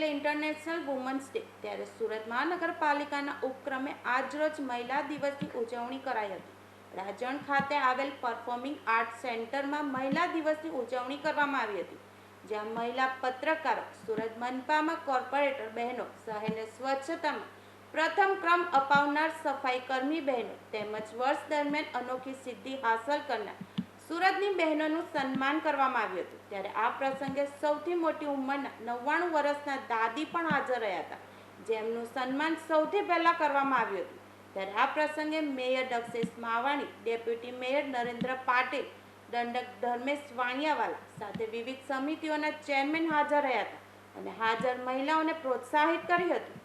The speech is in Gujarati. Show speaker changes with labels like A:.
A: ઇન્ટરનેશનલ વુમન્સ ડે ત્યારે સુરત મહાનગરપાલિકાના ઉપક્રમે આજરોજ મહિલા દિવસની ઉજવણી કરાઈ હતી। રાજણ ખાતે આવેલ પરફોર્મિંગ આર્ટ સેન્ટરમાં મહિલા દિવસની ઉજવણી કરવામાં આવી હતી, જ્યાં મહિલા પત્રકારો, સુરત મનપામાં કોર્પોરેટર બહેનો, શહેરને સ્વચ્છતામાં પ્રથમ ક્રમ અપાવનાર સફાઈ કર્મી બહેનો તેમજ વર્ષ દરમિયાન અનોખી સિદ્ધિ હાંસલ કરનાર સુરતની બહેનોનું સન્માન કરવામાં આવ્યું હતું। ત્યારે આ પ્રસંગે સૌથી મોટી ઉંમરના 99 વર્ષના દાદી પણ હાજર રહ્યા હતા, જેમનું સન્માન સૌથી પહેલા કરવામાં આવ્યું હતું। ત્યારે આ પ્રસંગે mayor Dakshesh Mavani, deputy mayor Narendra Patil, દંડક ધર્મેશ વાણિયાવાલા સાથે વિવિધ સમિતિઓના ચેરમેન હાજર રહ્યા હતા અને હાજર મહિલાઓને પ્રોત્સાહિત કરી હતી